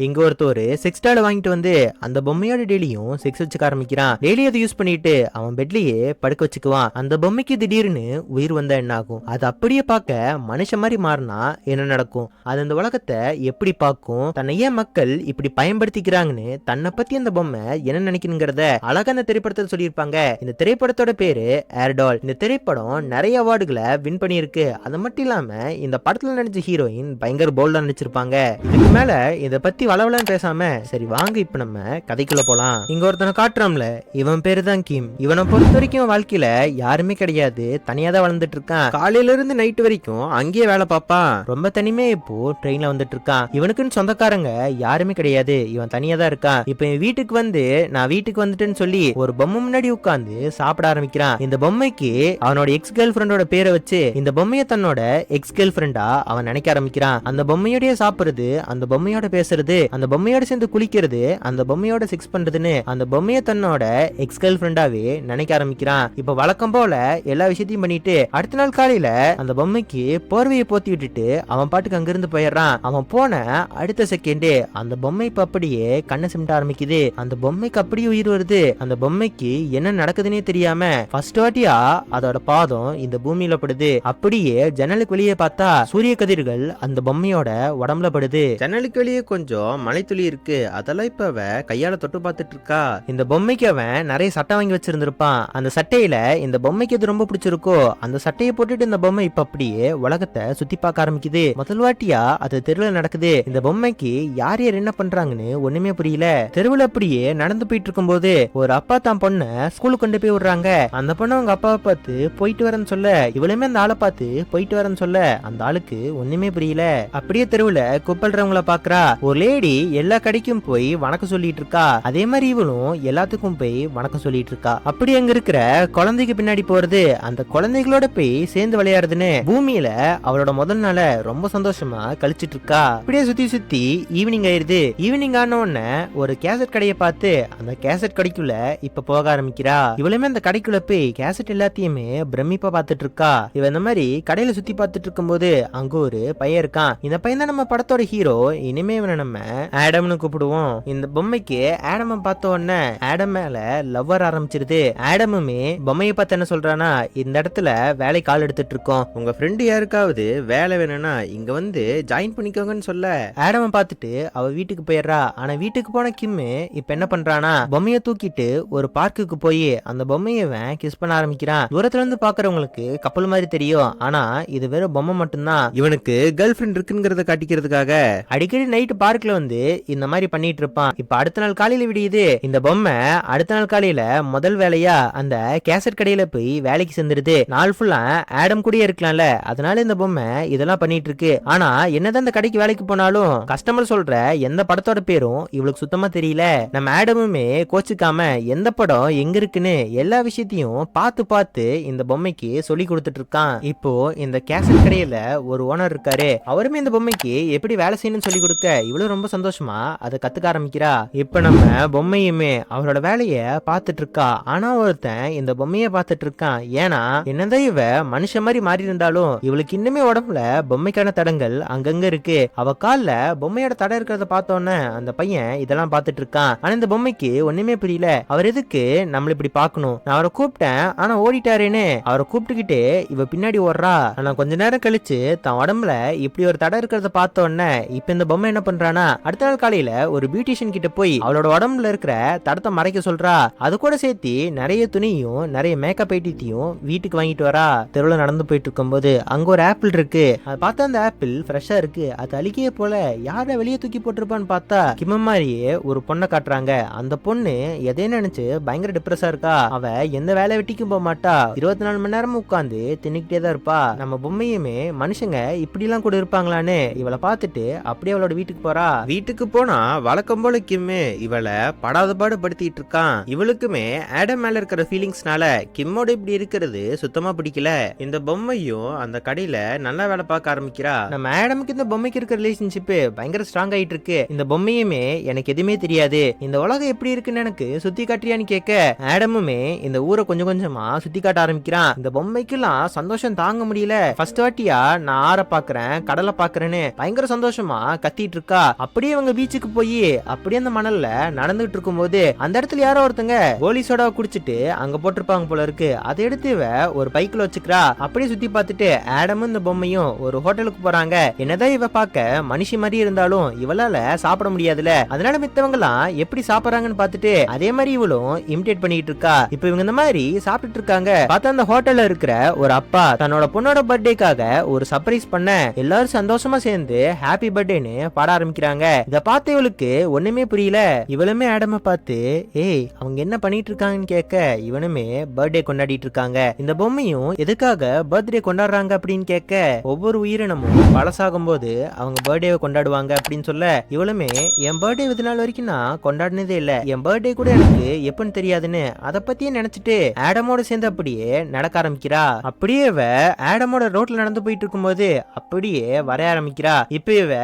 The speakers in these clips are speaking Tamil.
இங்க ஒருத்தர் செக்ஸ் டால் வாங்கிட்டு வந்து அந்த பொம்மையோட டெய்லியும் செக்ஸ் வச்சுக்க ஆரம்பிக்கிறான். டெய்லி அதை யூஸ் பண்ணிட்டு அவன் பெட்லயே படுக்க வச்சுக்குவான். அந்த பொம்மைக்கு திடீர்னு உயிர் வந்தா என்ன ஆகும்? அது அப்படியே பார்க்க மனுஷன் மாதிரி மாறினா என்ன நடக்கும்? அது அந்த உலகத்தை எப்படி பார்க்கும்? தன்னை ஏன் மக்கள் இப்படி பயன்படுத்திக்கிறாங்கன்னு தன்னை பத்தி அந்த பொம்மை என்ன நினைக்கணுங்கிறத அழகா அந்த திரைப்படத்தை சொல்லியிருப்பாங்க. இந்த திரைப்படத்தோட பேரு ஏர்டால். இந்த திரைப்படம் நிறைய அவார்டுகளை வின் பண்ணியிருக்கு. அது மட்டும் இல்லாம இந்த படத்துல நடிச்ச ஹீரோயின் பயங்கர போல்டா நடிச்சிருப்பாங்க. இதுக்கு மேல இதை பத்தி வளவலன்னு பேசாம சரி வாங்க இப்ப நம்ம கதைக்குள்ள போலாம். இங்க ஒருத்தனை காட்டுறோம்ல, இவன் பேரு தான் கிம். இவனை பொறுத்த வரைக்கும் வாழ்க்கையில யாருமே கிடையாது, தனியா தான் வளர்ந்துட்டு இருக்கான். காலையில இருந்து நைட் வரைக்கும் அங்கேயே வேலை பார்ப்பான். ரொம்ப தனிமே இப்போ ட்ரெயின்ல வந்துட்டு இருக்கான். இவனுக்குன்னு சொந்தக்காரங்க யாருமே கிடையாது, இவன் தனியா தான் இருக்கான். இப்ப என் வீட்டுக்கு வந்து நான் வீட்டுக்கு வந்துட்டேன்னு சொல்லி ஒரு பொம்மை முன்னாடி உட்கார்ந்து சாப்பிட ஆரம்பிக்கிறான். இந்த பொம்மைக்கு அவனோட எக்ஸ் கேர்ள் ஃப்ரெண்டோட பேரை வச்சு இந்த பொம்மையை தன்னோட எக்ஸ் கேர்ள் ஃப்ரெண்டா அவன் நினைக்க ஆரம்பிக்கிறான். அந்த பொம்மையோடய சாப்பிடுறது, அந்த பொம்மையோட பேசுறது, அந்த பொம்மையோட சேர்ந்து குளிக்கிறது, அந்த பொம்மையோட செக்ஸ் பண்றதுன்னு அந்த பொம்மையை தன்னோட எக்ஸ் கேர்ள் ஃப்ரெண்டாவே நினைக்க ஆரம்பிக்கிறான். இப்ப வழக்கம் போல எல்லா விஷயத்தையும் பண்ணிட்டு அடுத்த நாள் காலையில அந்த பொம்மைக்கு போர்வையை போத்தி விட்டுட்டு அவன் பாட்டுக்கு அங்கிருந்து போயிடுறான். அவன் போன அடுத்த செகண்டே அந்த பொம்மை இப்ப அப்படியே கண்ணை சிமிட்ட ஆரம்பிக்குது. அந்த பொம்மைக்கு அப்படியே உயிர் வருது. அந்த பொம்மைக்கு என்ன நடக்குதுன்னே தெரியாம ஃபர்ஸ்ட் வாட்டியா அதோட பாதம் இந்த பூமியில படுது. அப்படியே ஜன்னலுக்கு வெளியே பார்த்தா சூரிய கதிர்கள் அந்த பொம்மையோட உடம்புல படுது. ஜன்னலுக்கு வெளியே கொஞ்சம் மலைத்துளி இருக்கு, அதெல்லாம் இப்ப அவ கையால தொட்டு பார்த்துட்டு இருக்கா. இந்த பொம்மைக்கு அவன் நிறைய சட்டை வாங்கி வச்சிருந்திருப்பான். அந்த சட்டையில இந்த பொம்மைக்கு எது ரொம்ப பிடிச்சிருக்கோ அந்த சட்டையை போட்டுட்டு இந்த பொம்மை இப்ப அப்படியே உலகத்தை சுத்தி பார்க்க ஆரம்பிக்குது. முதல் வாட்டியா அது தெருவுல நடக்குது. இந்த பொம்மைக்கு யார் யார் என்ன பண்றாங்கன்னு ஒண்ணுமே புரியல. தெருவுல அப்படியே நடந்து போயிட்டு இருக்கும் போது ஒரு அப்பா தான் பொண்ணை ஸ்கூலுக்கு கொண்டு போய் விடுறாங்க. அந்த பொண்ணு அவங்க அப்பாவை பார்த்து போயிட்டு வரேன்னு சொல்ல, இவளுமே அந்த ஆளை பார்த்து போயிட்டு வரேன்னு சொல்ல அந்த ஆளுக்கு ஒண்ணுமே புரியல. அப்படியே தெருவுல கூப்பிடுறவங்கள பாக்குறா. ஒரு லேடி எல்லா கடைக்கும் போய் வணக்கம் சொல்லிட்டு இருக்கா. அதே மாதிரி இவளும் எல்லாத்துக்கும் போய் வணக்கம் சொல்லிட்டு இருக்கா. அப்படி அங்க இருக்கிற குழந்தைக்கு பின்னாடி போறது, அந்த குழந்தைகளோட போய் சேர்ந்து விளையாடுதுன்னு பூமியில அவளோட முதல் நாள ரொம்ப சந்தோஷமா கழிச்சிட்டு இருக்கா. அப்படியே சுத்தி சுத்தி ஈவினிங் ஆயிருது. ஈவினிங் ஆன உடனே ஒரு கேசட் கடையை பார்த்து அந்த கேசட் கடைக்குள்ள இப்ப போக ஆரம்பிக்கிறா. இவளுமே அந்த கடைக்குள்ள போய் கேசட் எல்லாத்தையுமே பிரமிப்பா பார்த்துட்டு இருக்கா. இவ இந்த மாதிரி கடையில சுத்தி பார்த்துட்டு இருக்கும் போது அங்க ஒரு பையன் இருக்கான். இந்த பையன் தான் நம்ம படத்தோட ஹீரோ. இனிமே இவனை நம்ம ஆடம்னு கூப்பிடுவோம். இந்த பொம்மைக்கு ஆடம் பார்த்த உடனே ஆடம் மேல லவ் வர ஆரம்பிச்சிருது. ஆடமுமே பொம்மையை பார்த்து என்ன சொல்றானா, இந்த இடத்துல வேலை கால் எடுத்துட்டு இருக்கோம், உங்க ஃப்ரெண்டு யாருக்காவது வேலை வேணும்னா இங்க வந்து ஜாயின் பண்ணிக்கோங்கன்னு சொல்ல ஆடம் பார்த்துட்டு அவ வீட்டுக்கு போயிடுறா. ஆனா வீட்டுக்கு போன கிம்மு இப்ப என்ன பண்றானா, பொம்மையை தூக்கிட்டு ஒரு பார்க்குக்கு போய் அந்த பொம்மையை கிஸ் பண்ண ஆரம்பிக்கிறான். தூரத்துல இருந்து பாக்குறவங்களுக்கு கப்பல் மாதிரி தெரியும், ஆனா இது வெறும் பொம்மை மட்டும்தான். இவனுக்கு கேர்ள் ஃப்ரெண்ட் இருக்குங்கிறத காட்டிக்கிறதுக்காக அடிக்கடி நைட்டு பார்க்ல வந்து இந்த மாதிரி பண்ணிட்டு இருப்பான். இப்ப அடுத்த நாள் காலையில விடியுது. இந்த பொம்மை அடுத்த நாள் காலையில முதல் வேலையா அந்த கேசட் கடையில போய் வேலைக்கு சேர்ந்துருது. நாள் ஃபுல்லா ஆடம் கூட இருக்கலாம்ல, அதனால இந்த பொம்மை இதெல்லாம் பண்ணிட்டு இருக்கு. ஆனா என்னதான் இந்த கடைக்கு வேலைக்கு போனாலும் கஸ்டமர் சொல்ற எந்த படத்தோட பேரும் இவளுக்கு சுத்தமா தெரியல. நம்ம ஆடமுமே கோச்சுக்காம எந்த படம் எங்க இருக்குன்னு எல்லா விஷயத்தையும் பார்த்து பார்த்து இந்த பொம்மைக்கு சொல்லி கொடுத்துட்டு இருக்கான். இப்போ இந்த கேசட் கடையில ஒரு ஓனர் இருக்காரு. அவருமே இந்த பொம்மைக்கு எப்படி வேலை செய்யணும்னு சொல்லி கொடுக்க இவ்வளவு ரொம்ப சந்தோஷமா அதை கத்துக்க ஆரம்பிக்கிறா. இப்ப நம்ம பொம்மையுமே அவரோட வேலைய பார்த்துட்டு இருக்கா. ஆனா ஒருத்தன் இந்த பொம்மைய பார்த்துட்டு இருக்கான். ஏன்னா என்னதான் இவ மனுஷன் மாதிரி மாறி இருந்தாலும் இவளுக்கு இன்னுமே உடம்புல பொம்மைக்கான தடங்கள் அங்கங்க இருக்கு. அவ கால்ல பொம்மையோட தடை இருக்கிறத பார்த்தோன்னே அந்த பையன் இதெல்லாம் பார்த்துட்டு இருக்கான். ஆனா இந்த பொம்மைக்கு ஒண்ணுமே புரியல. அவர் எதுக்கு நம்மள இப்படி பார்க்கணும், நான் அவரை கூப்பிட்டேன் ஆனா ஓடிட்டாரேன்னு அவரை கூப்பிட்டுக்கிட்டு இவ பின்னாடி ஓடுறா. ஆனா கொஞ்ச நேரம் கழிச்சு தன் உடம்புல இப்படி ஒரு தடை இருக்கிறத பார்த்தோன்னே இப்ப இந்த பொம்மை என்ன பண்றானா, அடுத்த நாள் காலையில ஒரு பியூட்டிஷியன் கிட்ட போய் அவளோட உடம்புல இருக்கிற தடத்தை மறைக்க சொல்றா. அது கூட சேர்த்து நிறைய துணியும் நிறைய மேக்கப் ஐட்டத்தையும் வீட்டுக்கு வாங்கிட்டு வரா. தெருவில் நடந்து போயிட்டு இருக்கும் போது அங்க ஒரு ஆப்பிள் இருக்கு. அதை பார்த்தா அந்த ஆப்பிள் ஃப்ரெஷ்ஷா இருக்கு. அது அழுகிய போல யார வெளியே தூக்கி போட்டிருப்பான்னு பார்த்தா கிம்ம மாதிரியே ஒரு பொண்ணை காட்டுறாங்க. அந்த பொண்ணு எதையும் நினைச்சு பயங்கர டிப்ரெஸா இருக்கா. அவ எந்த வேலை வெட்டிக்கும் போக மாட்டா, 24 மணி நேரமும் உட்காந்து தின்னுக்கிட்டே தான் இருப்பா. நம்ம பொம்மையுமே மனுஷங்க இப்படி எல்லாம் கூட இருப்பாங்களான்னு இவளை பார்த்துட்டு அப்படியே அவளோட வீட்டுக்கு போறா. வீட்டுக்கு போனா வழக்கம் போல கிம்மு இவளை படாத பாடு படுத்திட்டு இருக்கான். இவளுக்குமே ஆடம் மேல இருக்கிற ஃபீலிங்ஸ்னால கிம்மோட இப்படி இருக்கிறது சுத்தமா பிடிக்கல. இந்த பொம்மையும் அந்த கடையில நல்லா வேலை பார்க்க ஆரம்பிக்கிறா. நம்ம ஆடமுக்கு இந்த பொம்மைக்கு இருக்கிற ரிலேஷன்ஷிப் பயங்கர ஸ்ட்ராங் ஆயிட்டு இருக்கு. இந்த பொம்மையுமே எனக்கு எதுவுமே தெரியாது, இந்த உலகம் எப்படி இருக்குன்னு எனக்கு சுத்தி காட்டுறியான்னு கேட்க ஆடமுமே இந்த ஊரை கொஞ்சம் கொஞ்சமா சுத்தி காட்ட ஆரம்பிக்கிறான். இந்த பொம்மைக்கெல்லாம் சந்தோஷம் தாங்க முடியல. ஃபர்ஸ்ட் வாட்டியா நான் ஆற பாக்குறேன் கடலை பாக்குறேன்னு பயங்கர சந்தோஷமா கத்திட்டு இருக்கா. அப்படியே அவங்க பீச்சுக்கு போய் அப்படியே அந்த மணல்ல நடந்துட்டு இருக்கும்போது அந்த இடத்துல யாரோ ஒருத்தங்க கோலி சோடாவை குடிச்சிட்டு அங்க போட்டிருப்பாங்க போல இருக்கு. அதை எடுத்து இவ ஒரு பைக்குல வச்சுக்கிறா. அப்படியே சுத்தி பார்த்துட்டு ஆடமும் இந்த பொம்மையும் ஒரு ஹோட்டலுக்கு போறாங்க. என்னதான் இவ பார்க்க மனுஷி மாதிரி இருந்தாலும் இவளால சாப்பிட முடியாதுல, அதனால மித்தவங்க எல்லாம் எப்படி சாப்பிடுறாங்கன்னு பார்த்துட்டு அதே மாதிரி இவளும் இமிடேட் பண்ணிட்டு இருக்கா. இப்ப இவங்க இந்த மாதிரி சாப்பிட்டுட்டு இருக்காங்க. பார்த்தா அந்த ஹோட்டல்ல இருக்கிற ஒரு அப்பா தன்னோட பொண்ணோட பர்த்டேக்காக ஒரு சர்ப்ரைஸ் பண்ண எல்லாரும் சந்தோஷமா சேர்ந்து ஹாப்பி பர்த்டேன்னு பாட ஆரம்பிக்கிறாங்க. இத பார்த்து இவளுக்கு ஒண்ணுமே புரியல. இவளுமே ஆடம பார்த்து ஏய் அவங்க என்ன பண்ணிட்டு இருக்காங்கன்னு கேட்க இவனுமே பர்த்டே கொண்டாடிட்டு இருக்காங்க. இந்த பொம்மையும் எதுக்காக பர்த்டே கொண்டாடுறாங்க அப்படின்னு கேட்க ஒவ்வொரு உயிரினமும் பழசாகும் போது அவங்க பர்த்டேவை கொண்டாடுவாங்க அப்படின்னு சொல்ல இவளுமே என் பர்த்டே இது நாள் வரைக்கும் நான் கொண்டாடினதே இல்ல, என் பர்த்டே கூட எனக்கு எப்பன்னு தெரியாதுன்னு அதை பத்தியே நினைச்சிட்டு ஆடமோட சேர்ந்து அப்படியே நடக்க ஆரம்பிக்கிறா. அப்படியே இவ ஆடமோட ரோட்ல நடந்து போயிட்டு இருக்கும்போது அப்படியே வரைய ஆரம்பிக்கிறா. இப்ப இவ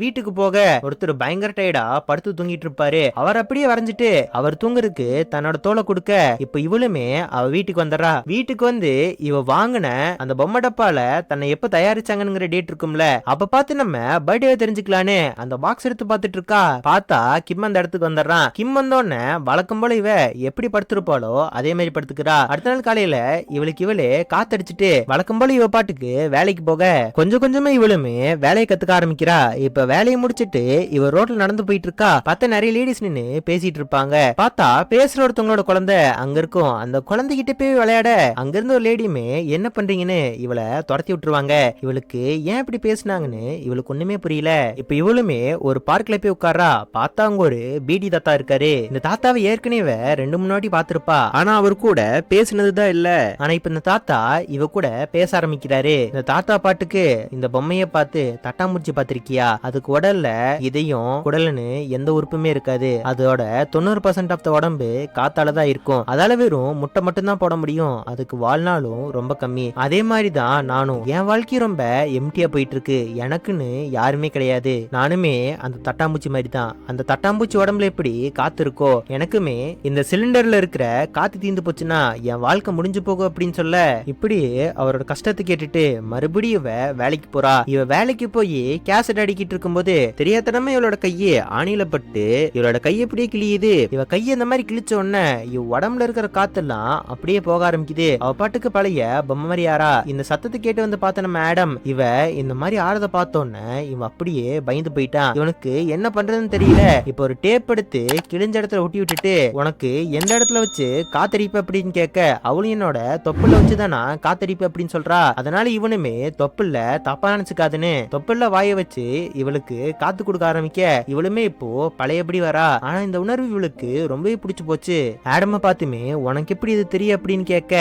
வீட்டுக்கு போக ஒருத்தர் பயங்கர டயர்டா படுத்து தூங்கிட்டு இருப்பாரு. அவர் அப்படியே வரைஞ்சிட்டு அவர் தூங்குறதுக்கு தன்னோட தோலை கொடுக்க இப்ப இவளுமே அவ வீட்டுக்கு வந்துடுறா. வீட்டுக்கு வந்து இவ வாங்கின அந்த பொம்மை டப்பால தன்னை எப்ப தயாரிச்சாங்கிற டேட் இருக்கும்ல, அப்ப பார்த்து நம்ம பர்த்டே தெரிஞ்சுக்கலான்னு அந்த பாக்ஸ் எடுத்து பார்த்துட்டு இருக்கா. பார்த்தா கிம் அந்த இடத்துக்கு வந்துடுறான். கிம் வந்தோடனே வழக்கம் போல இவ எப்படி படுத்திருப்பாளோ அதே மாதிரி படுத்துக்கிறா. அடுத்த நாள் காலையில இவளுக்கு இவளே காத்தடிச்சிட்டு வழக்கம் போல இவ பாட்டுக்கு வேலைக்கு போக கொஞ்சம் கொஞ்சமா இவளுமே வேலையை கத்துக்க ஆரம்பிக்கிறா. இப்ப வேலையை முடிச்சிட்டு இவ ரோட்ல நடந்து போயிட்டு இருக்கா. பார்த்தா நிறைய லேடிஸ் நின்னு பேசிட்டு இருப்பாங்க. பார்த்தா பேசுற ஒருத்தவங்களோட குழந்தை அங்க இருக்கும். அந்த குழந்தைகிட்ட போய் விளையாட அங்க இருந்து ஒரு லேடியுமே என்ன பண்றீங்கன்னு இவளை துரத்தி விட்டுருவாங்க. இவளுக்கு ஏன் இப்படி பேசினாங்கன்னு இவளுக்கு ஒண்ணுமே புரியல. இப்ப இவளுமே ஒரு பார்க்ல போய் உட்கார்றா. பார்த்தா அங்க ஒரு பீடி தாத்தா இருக்காரு. இந்த தாத்தாவை ஏற்கனவே 2-3 வாட்டி பாத்திருப்பா. ஆனா அவர் கூட பேசினதுதான் இல்ல. ஆனா இப்ப இந்த தாத்தா இவ கூட பேச ஆரம்பிக்கிறாரு. இந்த தாத்தா பாட்டுக்கு இந்த பொம்மைய பார்த்து தட்டாம்பூச்சி பாத்திருக்கியா, அதுக்கு உடல்ல இதையும் குடல்னு எந்த உறுப்புமே இருக்காது. அதோட 90% ஆஃப் த உடம்பு காத்தாலதான் இருக்கும். அதால வெறும் முட்டை மட்டும் தான் போட முடியும். அதுக்கு வாழ்நாளும் ரொம்ப கம்மி. அதே மாதிரிதான் நானும், என் வாழ்க்கை ரொம்ப எம்டியா போயிட்டு இருக்கு. எனக்குன்னு யாருமே கிடையாது. நானுமே அந்த தட்டாம்பூச்சி மாதிரி தான். அந்த தட்டாம்பூச்சி உடம்புல எப்படி காத்து இருக்கோ எனக்குமே இந்த சிலிண்டர்ல இருக்கிற காத்து தீந்து போச்சுன்னா என் வாழ்க்கை முடிஞ்சு போகும் அப்படின்னு சொல்ல இப்படி அவரோட கஷ்டத்தை கேட்டுட்டு மறுபடியும் இவ வேலைக்கு போறா. இவ வேலைக்கு போய் கேசட் அடிக்கிட்டு இருக்கும்போது தெரியாதனமே இவளோட கையை ஆணியில பட்டு இவளோட கை எப்படியே கிழியுது. இவ கையை இந்த மாதிரி கிழிச்ச உடனே இவ உடம்புல இருக்கிற காத்தெல்லாம் அப்படியே போக ஆரம்பிக்குது. அவ பாட்டுக்கு பழைய பொம்மை மாதிரி ஆறா. இந்த சத்தத்தை கேட்டு வந்து பார்த்த நம்ம ஆடம் இவ இந்த மாதிரி ஆறத பார்த்தோன்னே இவன் அப்படியே பயந்து போயிட்டான். இவனுக்கு என்ன பண்றதுன்னு தெரியல. இப்ப ஒரு டேப் எடுத்து கிழிஞ்ச இடத்துல ஒட்டி விட்டுட்டு உனக்கு எந்த இடத்துல வச்சு காத்தடிப்பு அப்படின்னு கேட்க அவளும் என்னோட தொப்புல வச்சுதான் நான் காத்தடிப்பு அப்படின்னு சொல்றா. அதனால இவனுமே தொப்புல தப்பா நினைச்சுக்காதுன்னு தொப்புல வாய வச்சு இவளுக்கு காத்து கொடுக்க ஆரம்பிக்க இவளுமே இப்போ பழையபடி வரா. ஆனா இந்த உணர்வு இவளுக்கு ரொம்பவே பிடிச்சு போச்சு. ஆடம பார்த்துமே உனக்கு எப்படி இது தெரியும் அப்படின்னு கேட்க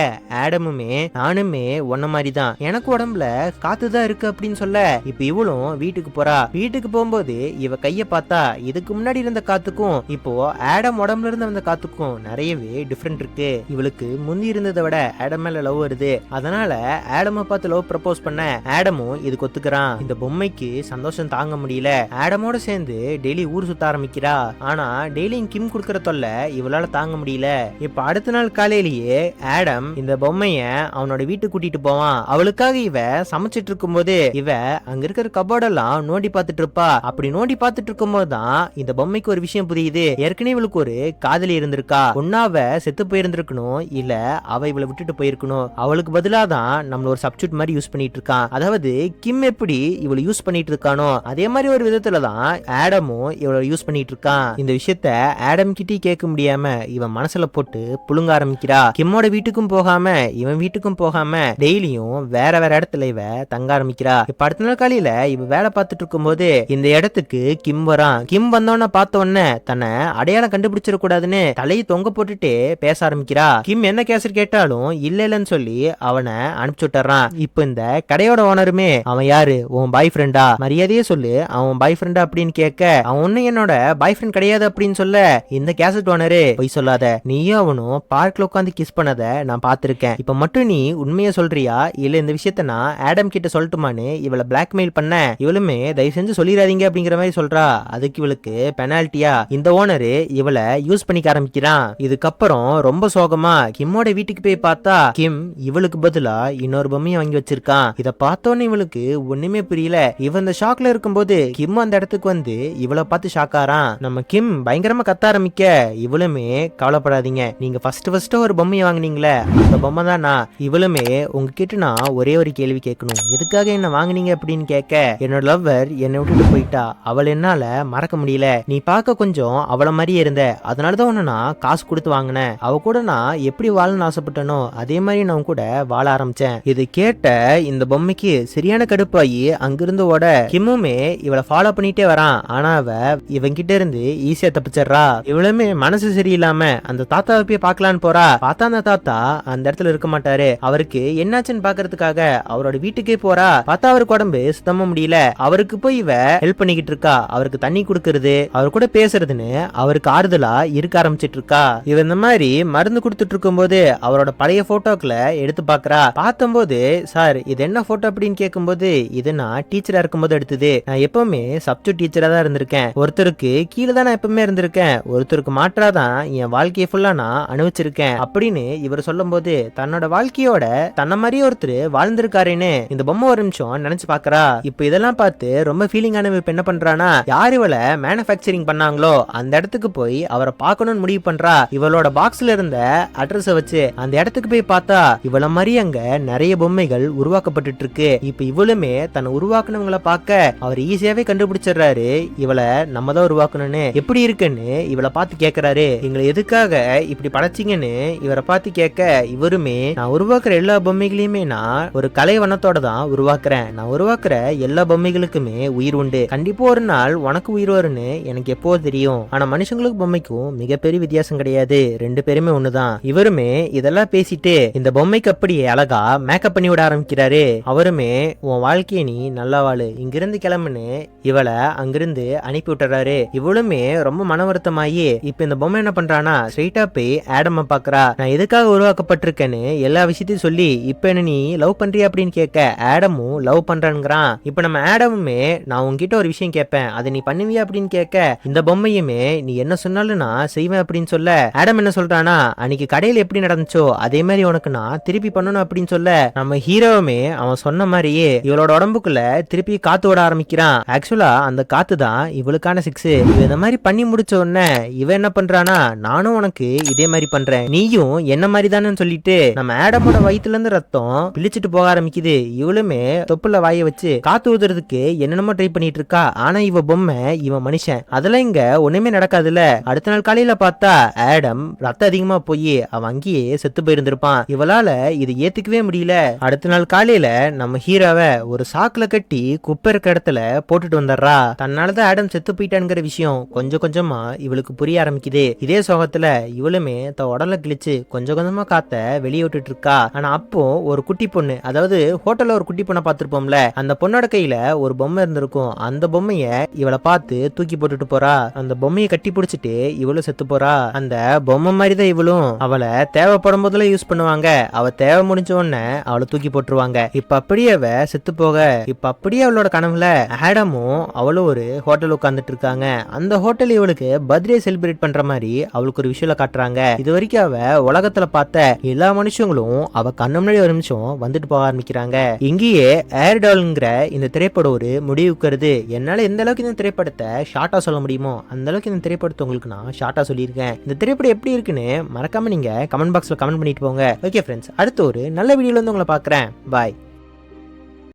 ஆடமுமே நானுமே உன்ன மாதிரி தான், எனக்கு உடம்புல காத்துதான் இருக்கு அப்படின்னு சொல்ல இப்ப இவளும் வீட்டுக்கு போறா. வீட்டுக்கு போகும்போது இவ கைய பார்த்தா இதுக்கு முன்னாடி இருந்த காத்துக்கும் இப்போ ஆடம் உடம்புல இருந்து வந்த காத்துக்கும் நிறையவே டிஃபரெண்ட் இருக்கு. இவளுக்கு முந்தி இருந்ததை விட ஆடம் மேல லவ் வருது. அதனால ஆடம பார்த்து லவ் ப்ரப்போஸ் பண்ண ஆடமும் இதுக்கு ஒத்துக்கிறான். இந்த பொம்மைக்கு சந்தோஷம் தாங்க முடியல. ஆடமோட சேர்ந்து டெய்லி ஊர் சுத்த ஆரம்பிக்கிறா. ஆனா டெய்லியும் கிம் கொடுக்கற தொல்லை இவளால தாங்க முடியல. இப்ப அடுத்த நாள் காலையிலேயே ஆடம் இந்த பொம்மைய அவனோட வீட்டுக்கு கூட்டிட்டு போவான். அவளுக்காக இவ சமைச்சிட்டு இருக்கும் போது இவ அங்க இருக்கிற கபோர்டெல்லாம் நோண்டி பார்த்துட்டு இருப்பா. அப்படி நோண்டி பார்த்துட்டு இருக்கும் போதுதான் இந்த பொம்மைக்கு ஒரு விஷயம் புரியுது. ஏற்கனவே இவளுக்கு ஒரு காதலி இருந்திருக்கா. ஒன்னாவ செத்து போயிருந்திருக்கணும், இல்ல அவ இவளை விட்டுட்டு போயிருக்கணும். அவளுக்கு பதிலா தான் நம்மள ஒரு சப்ஸ்டியூட் மாதிரி யூஸ் பண்ணிட்டு இருக்கான். அதாவது கிம் எப்படி இவளை யூஸ் பண்ணிட்டு இருக்கானோ அதே மாதிரி ஒரு விதத்துலதான் ஆடமும் இவளை யூஸ் பண்ணிட்டு இருக்கான். இந்த விஷயத்த ஆடம் கிட்டே கேட்க முடியாம இவன் மனசுல போட்டு புழுங்க ஆரம்பிக்கிறா. கிம்மோட வீட்டுக்கும் போகாம இவன் வீட்டுக்கும் போகாம டெய்லியும் வேற வேற இடத்துல இவ தங்க ஆரம்பிக்கிறா. இப்ப அடுத்த நாள் காலையில இவ வேலை பார்த்துட்டு இருக்கும் போது இந்த இடத்துக்கு கிம் வரான். கிம் வந்தோன்னு பார்த்த உடனே தன்னை அடையாளம் கண்டுபிடிச்சிட கூடாதுன்னு தலையை தொங்க போட்டுட்டு பேச ஆரம்பிக்கிறா. கிம் என்ன கேசட் கேட்டாலும் இல்ல இல்லன்னு சொல்லி அவனை அனுப்பிச்சு விட்டுறான். இப்ப இந்த கடையோட ஓனருமே அவன் யாரு, உன் பாய் ஃப்ரெண்டா, மரியாதையே சொல்லு, அவன் பாய் ஃப்ரெண்டா அப்படின்னு கேட்க அவன் ஒன்னும் என்னோட பாய் ஃப்ரெண்ட் கிடையாது அப்படின்னு சொல்ல இந்த கேசட் ஓனரு போய் சொல்லாத, நீயும் அவனும் பார்க்ல உட்காந்து கிஸ் பண்ணத நான் பாத்திருக்கேன். இப்ப மட்டும் நீ உண்மையை சொல்றியா இல்ல இந்த விஷயத்த நான் ஆடம் கிட்ட சொல்லட்டுமான்னு இவளை பிளாக்மெயில் பண்ண இவளுமே தயவு செஞ்சு சொல்லிடாதீங்க அப்படிங்கிற மாதிரி சொல்றா. அதுக்கு இவளுக்கு பெனால்ட்டியா இந்த ஓனரு இவளை யூஸ் பண்ணிக்க ஆரம்பிக்கிறான். இதுக்கப்புறம் ரொம்ப சோகமா கிம்மோட வீட்டுக்கு போய் பார்த்தா கிம் இவளுக்கு பதிலா இன்னொரு பொம்மையை வாங்கி வச்சிருக்கான். இத பார்த்தோன்னு இவளுக்கு ஒண்ணுமே புரியல. இவன் இந்த ஷாக்ல இருக்கும்போது கிம் அந்த இடத்த இடத்துக்கு வந்து இவளை பார்த்து ஷாக்காரான். நம்ம கிம் பயங்கரமா கத்த ஆரம்பிக்க இவளுமே கவலைப்படாதீங்க, நீங்க ஃபர்ஸ்ட் ஒரு பொம்மையை வாங்குனீங்களே அந்த பொம்மை தான் நான். இவளுமே உங்ககிட்ட நான் ஒரே ஒரு கேள்வி கேட்கணும், எதுக்காக என்ன வாங்குனீங்க அப்படின்னு கேட்க, என்னோட லவ்வர் என்னை விட்டுட்டு போயிட்டா, அவள் என்னால மறக்க முடியல, நீ பார்க்க கொஞ்சம் அவளை மாதிரியே இருந்த, அதனாலதான் உன்னை நான் காசு கொடுத்து வாங்கினேன், அவ கூட நான் எப்படி வாழணும்னு ஆசைப்பட்டனோ அதே மாதிரி நான் கூட வாழ ஆரம்பிச்சேன். இது கேட்ட இந்த பொம்மைக்கு சரியான கடுப்பாயி அங்கிருந்து ஓட கிம்முமே இவளை ஃபாலோ பண்ணிட்டே வரான். ஆனா அவ இவங்கிட்ட இருந்து ஈஸியா தப்பிச்சிடுறா. இவளுமே மனசு சரியில்லாம அந்த தாத்தாவை போய் பார்க்கலான்னு போறா. பார்த்தா அந்த தாத்தா அந்த இடத்துல இருக்க மாட்டாரு. அவருக்கு என்னாச்சுன்னு பாக்குறதுக்காக அவரோட வீட்டுக்கே போறா. பார்த்தா அவருக்கு உடம்பு சுத்தமா முடியல. அவருக்கு போய் இவ ஹெல்ப் பண்ணிக்கிட்டு இருக்கா. அவருக்கு தண்ணி குடுக்கறது, அவர் கூட பேசுறதுன்னு அவருக்கு ஆறுதலா இருக்க ஆரம்பிச்சிட்டு இருக்கா. இவ இந்த மாதிரி மருந்து கொடுத்துட்டு இருக்கும் போது அவரோட பழைய போட்டோக்களை எடுத்து பாக்குறா. பார்த்தம்போது, சார் இது என்ன போட்டோ அப்படின்னு கேட்கும்போது, இது நான் டீச்சரா இருக்கும்போது எடுத்தது, நான் எப்பவுமே சப்ஜெக்ட் டீச்சரா தான் இருந்திருக்கேன், ஒருத்தருக்கு கீழே தான் நான் எப்பவுமே இருந்திருக்கேன், ஒருத்தருக்கு மாற்றாதான் என் வாழ்க்கையை ஃபுல்லா நான் அனுபவிச்சிருக்கேன் அப்படின்னு இவர் சொல்லும் போது தன்னோட வாழ்க்கையோட தன்ன மாதிரியே ஒருத்தர் வாழ்ந்திருக்காருன்னு இந்த பொம்மை ஒரு நிமிஷம் நினைச்சு பாக்குறா. இப்ப இதெல்லாம் பார்த்து ரொம்ப ஃபீலிங் ஆன இப்ப என்ன பண்றானா, யார் இவளை மேனுஃபேக்சரிங் பண்ணாங்களோ அந்த இடத்துக்கு போய் அவரை பார்க்கணும்னு முடிவு பண்றா. இவளோட பாக்ஸ்ல இருந்த அட்ரஸ் வச்சு அந்த இடத்துக்கு போய் பார்த்தா இவள மாதிரி அங்க நிறைய பொம்மைகள் உருவாக்கப்பட்டு இருக்கு. இப்ப இவளுமே தன்னை உருவாக்குனவங்களை பார்க்க அவர் ஈஸியாவே கண்டுபிடிச்சிடுறாரு, இவளை நம்ம தான் உருவாக்கணும்னு. எப்படி இருக்குன்னு இவளை பார்த்து கேட்கிறாரு, எங்களை எதுக்காக இப்படி படைச்சிங்கன்னு இவரை பார்த்து கேட்க, இவருமே நான் உருவாக்குற எல்லா பொம்மைகளையுமே நான் ஒரு கலை வண்ணத்தோட தான் உருவாக்குறேன், நான் உருவாக்குற எல்லா பொம்மைகளுக்குமே உயிர் உண்டு, கண்டிப்பா ஒரு நாள் உனக்கு உயிர் வரும்னு எனக்கு எப்போ தெரியும், ஆனா மனுஷங்களுக்கு பொம்மைக்கும் மிகப்பெரிய வித்தியாசம் கிடையாது, ரெண்டு பேருமே ஒண்ணுதான். இவருமே இதெல்லாம் பேசிட்டு இந்த பொம்மைக்கு அப்படியே அழகா மேக்கப் பண்ணி விட ஆரம்பிக்கிறாரு. அவருமே உன் வாழ்க்கையை நீ நல்லா வாழு, இங்கிருந்து கிளம்புன்னு இவளை அங்கிருந்து அனுப்பி விட்டுறாரு. இவளுமே ரொம்ப மன வருத்தமாயி இப்ப இந்த பொம்மை என்ன பண்றானா, ஸ்ட்ரெயிட்டா போய் ஆடம பாக்குறா. நான் எதுக்காக உருவாக்கப்பட்டிருக்கேன்னு எல்லா விஷயத்தையும் சொல்லி இப்ப என்ன நீ லவ் பண்றியா அப்படின்னு கேட்க, ஆடமும் லவ் பண்றான்ங்கிறான். இப்ப நம்ம ஆடமுமே நான் உங்ககிட்ட ஒரு விஷயம் கேட்பேன், அதை நீ பண்ணுவியா அப்படின்னு கேட்க, இந்த பொம்மையுமே நீ என்ன சொன்னாலும் நான் செய்வேன் அப்படின்னு சொல்ல, ஆடம் என்ன சொல்றானா, அன்னைக்கு கடையில எப்படி நடந்துச்சோ அதே மாதிரி உனக்கு நான் திருப்பி பண்ணணும் அப்படின்னு சொல்ல, நம்ம ஹீரோவுமே அவன் சொன்ன மாதிரியே இவளோட உடம்புக்குள்ள திருப்பி காத்து விட ஆரம்பிக்கிறான். ஆக்சுவலா அந்த காத்து தான் இவளுக்கான சிக்ஸ். இவ இந்த மாதிரி பண்ணி முடிச்ச உடனே இவ என்ன பண்றானா, நானும் உனக்கு இதே மாதிரி பண்றேன், நீயும் என்ன மாதிரி தானே சொல்லிட்டு நம்ம ஆடமோட வயிற்றுல இருந்து ரத்தம் பிழிச்சிட்டு போக ஆரம்பிக்குது. இவளுமே தொப்புல வாய வச்சு காத்து ஊதுறதுக்கு என்னென்னமோ ட்ரை பண்ணிட்டு இருக்கா. ஆனா இவ பொம்மை, இவன் மனுஷன், அதெல்லாம் இங்க ஒண்ணுமே நடக்காதுல்ல. அடுத்த நாள் காலையில பார்த்தா ஆடம் ரத்தம் அதிகமா போய் அவன் அங்கேயே செத்து போயிருந்திருப்பான். இவளால இது ஏத்துக்கவே முடியல. அடுத்த நாள் காலையில நம்ம ஹீரோவை ஒரு சாக்குல கட்டி குப்பை இருக்க இடத்துல போட்டுட்டு வந்துடுறா. தன்னாலதான் ஆடம் செத்து போயிட்டான்ங்கிற விஷயம் கொஞ்சம் கொஞ்சமா இவளுக்கு புரிய ஆரம்பிக்குது. இதே சோகத்துல இவளுமே உடல கிழிச்சு கொஞ்சம் கொஞ்சமா காத்த வெளியே விட்டுட்டு இருக்கா. ஆனா அப்போ ஒரு குட்டி பொண்ணு, அதாவது ஹோட்டல்ல ஒரு குட்டி பொண்ணை பார்த்திருப்போம்ல, அந்த பொண்ணோட கையில ஒரு பொம்மை இருந்திருக்கும். அந்த பொம்மைய இவளை பார்த்து தூக்கி போட்டுட்டு போறா. அந்த பொம்மையை கட்டி பிடிச்சிட்டு இவளும் செத்து போறா. அந்த பொம்மை மாதிரிதான் இவளும், அவளை தேவைப்படும் போதுல யூஸ் பண்ணுவாங்க, அவ தேவை முடிஞ்ச உடனே அவளை தூக்கி போட்டுருவாங்க. இப்ப அப்படியே அவ செத்து போக, இப்ப அப்படியே அவளோட கனவுல ஆடமும் அவளும் ஒரு ஹோட்டல் உட்கார்ந்துட்டு இருக்காங்க. அந்த ஹோட்டல் இவளுக்கு பர்த்டே செலிப்ரேட் பண்ற மாதிரி அவளுக்கு ஒரு விஷயம் காட்டுறாங்க. இது வரைக்கும் அவ உலகத்துல பார்த்த எல்லா மனுஷங்களும் அவ கண்ணு முன்னாடி ஒரு நிமிஷம் வந்துட்டு போக ஆரம்பிக்கிறாங்க. இங்கேயே ஏர்டால்ங்கிற இந்த திரைப்படம் ஒரு முடிவுக்கு வருது. என்னால எந்த அளவுக்கு இந்த திரைப்படத்தை ஷார்ட்டா சொல்ல முடியுமோ அந்த அளவுக்கு இந்த திரைப்படத்தை உங்களுக்கு நான் ஷார்ட்டா சொல்லியிருக்கேன். இந்த திரைப்படம் எப்படி இருக்குன்னு மறக்காம நீங்க கமெண்ட் பாக்ஸ்ல கமெண்ட் பண்ணிட்டு போங்க. ஓகே ஃப்ரெண்ட்ஸ், அடுத்த ஒரு நல்ல வீடியோல வந்து உங்களை பார்க்குறேன். பாய்.